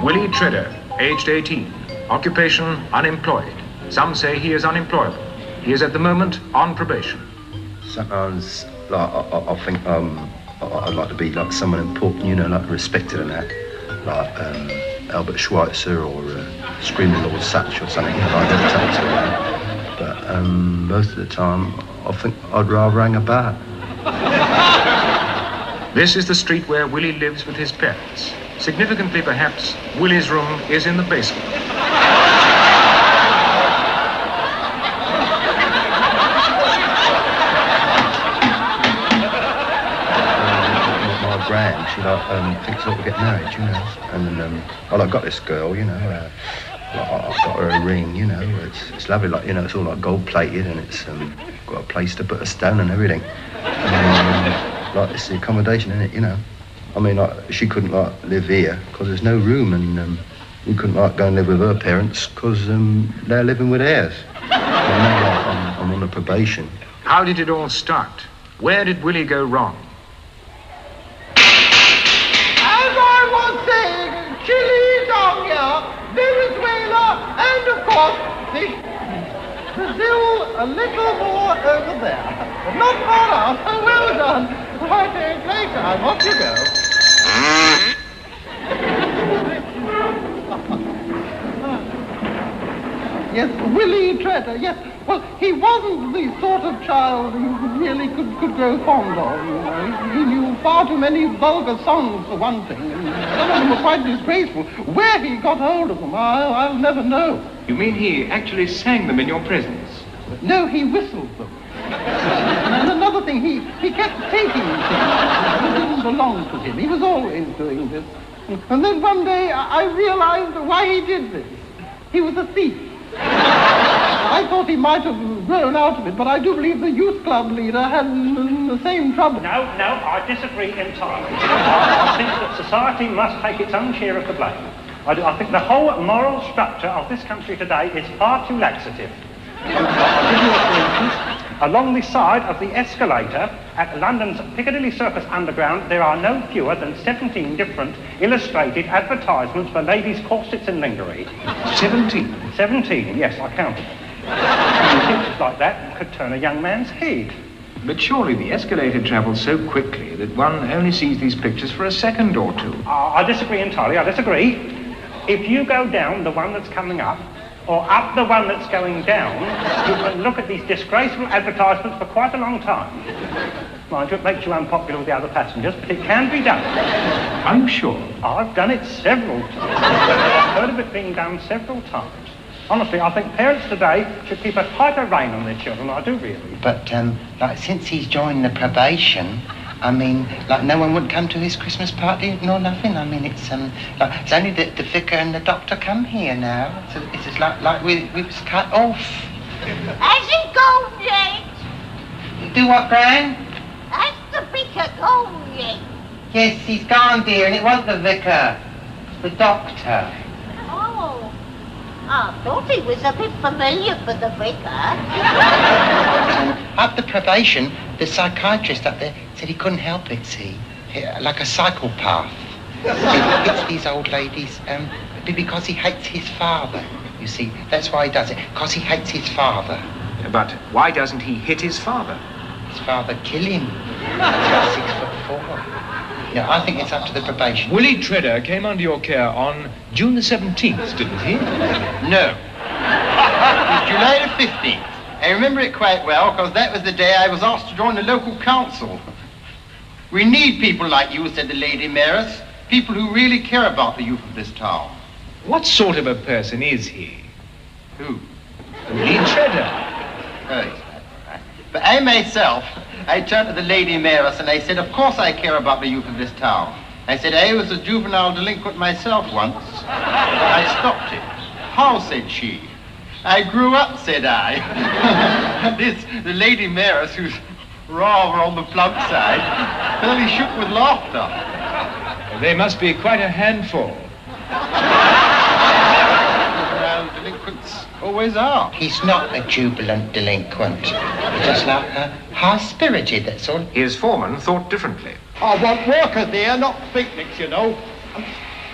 Willie Tredder, aged 18, occupation unemployed. Some say he is unemployable. He is at the moment on probation. Sometimes, like, I think I'd like to be like someone important, you know, like respected and that, like Albert Schweitzer or Screaming Lord Sutch or something. I'd never take to. But most of the time, I think I'd rather hang about. This is the street where Willie lives with his parents. Significantly, perhaps, Willie's room is in the basement. My grand, she thinks I ought to get married, you know. And then, I got this girl, you know. I got her a ring, you know. It's lovely, like, you know, it's all like gold plated and it's got a place to put a stone and everything. And, like, it's the accommodation in it, you know. I mean, like, she couldn't, like, live here because there's no room, and we couldn't, like, go and live with her parents because they're living with theirs. And now, like, I'm on a probation. How did it all start? Where did Willie go wrong? As I was saying, Chile down here, Venezuela, and of course, Brazil a little more over there. But not far out. Oh, well done. Right, playtime. Off you go. Yes, Willie Tredder, yes. Well, he wasn't the sort of child you really could grow fond of, you know. He knew far too many vulgar songs, for one thing, and some of them were quite disgraceful. Where he got hold of them, I'll never know. You mean he actually sang them in your presence? No, he whistled them. And another thing, he kept taking things that didn't belong to him. He was always doing this. And then one day I realized why he did this. He was a thief. I thought he might have grown out of it, but I do believe the youth club leader had the same trouble. No, I disagree entirely. I think that society must take its own share of the blame. I think the whole moral structure of this country today is far too laxative. I'll give you a for instance. Along the side of the escalator at London's Piccadilly Circus Underground, there are no fewer than 17 different illustrated advertisements for ladies' corsets and lingerie. 17? 17, yes, I counted them. Pictures like that could turn a young man's head. But surely the escalator travels so quickly that one only sees these pictures for a second or two. I disagree entirely, I disagree. If you go down the one that's coming up, or up the one that's going down, you can look at these disgraceful advertisements for quite a long time. Mind you, it makes you unpopular with the other passengers, but it can be done. Are you sure? I've done it several times. I've heard of it being done several times. Honestly, I think parents today should keep a tighter rein on their children. I do really. But, like, since he's joined the probation, I mean, like, no one would come to his Christmas party nor nothing. I mean, it's it's only the vicar and the doctor come here now. It's just like we was cut off. Has he gone yet? Do what, Gran? Has the vicar gone yet? Yes, he's gone, dear, and it wasn't the vicar. It's the doctor. Oh, I thought he was a bit familiar for the vicar. After probation, the psychiatrist up there said he couldn't help it, see? Like a psychopath. He hits these old ladies because he hates his father, you see. That's why he does it, because he hates his father. But why doesn't he hit his father? His father killed him. He's about 6'4". You know, I think it's up to the probation. Willie Tredder came under your care on June the 17th, didn't he? No. It was July the 15th. I remember it quite well, because that was the day I was asked to join the local council. We need people like you, said the Lady Mayoress. People who really care about the youth of this town. What sort of a person is he? Who? Willie Tredder. Oh, yes. But I myself, I turned to the Lady Mayoress and I said, of course I care about the youth of this town. I said, I was a juvenile delinquent myself once. I stopped it. How, said she. I grew up, said I. And the Lady Mayoress, who's rather on the plump side, fairly shook with laughter. They must be quite a handful. Juvenile delinquents always are. He's not a jubilant delinquent. He's just like high-spirited, that's all. His foreman thought differently. I want workers here, not picnics, you know.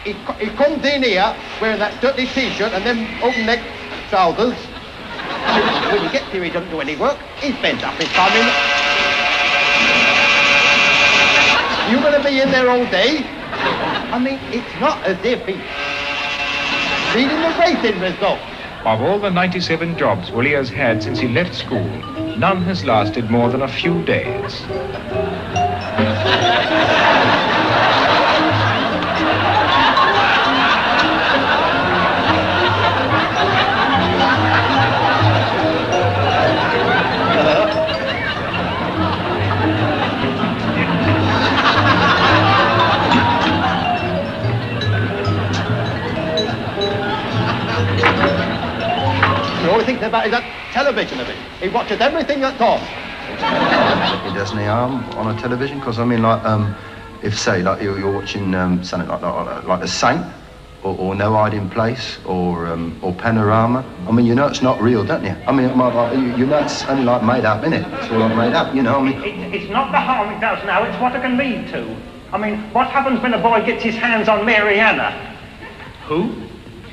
he comes in here wearing that dirty T-shirt and them open-neck trousers. When he gets here, he doesn't do any work. He spends up his time in... You're going to be in there all day? I mean, it's not as if he's reading the racing results. Of all the 97 jobs Willie has had since he left school, none has lasted more than a few days. All he thinks about is that television of it. He watches everything that's on. It doesn't harm on a television, because I mean, like, if say, like you're watching something like The Saint, or No Hiding Place, or Panorama. I mean, you know it's not real, don't you? I mean, you know it's only like made up, innit? It's all like made up, you know. I mean, it's not the harm it does now; it's what it can lead to. I mean, what happens when a boy gets his hands on Mary Anna? Who?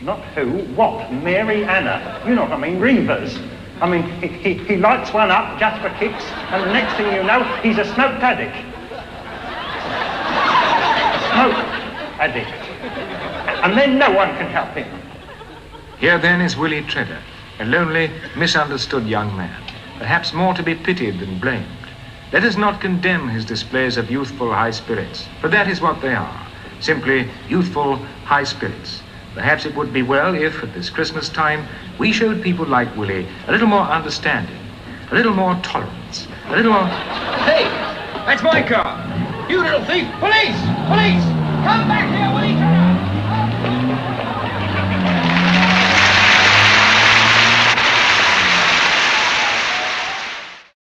Not who, what? Mary Anna. You know what I mean, Reavers. I mean, he lights one up just for kicks, and the next thing you know, he's a smoke addict. Smoke addict. And then no one can help him. Here then is Willie Tredder, a lonely, misunderstood young man, perhaps more to be pitied than blamed. Let us not condemn his displays of youthful high spirits, for that is what they are, simply youthful high spirits. Perhaps it would be well if, at this Christmas time, we showed people like Willie a little more understanding, a little more tolerance, a little more... Hey, that's my car. You little thief. Police! Police!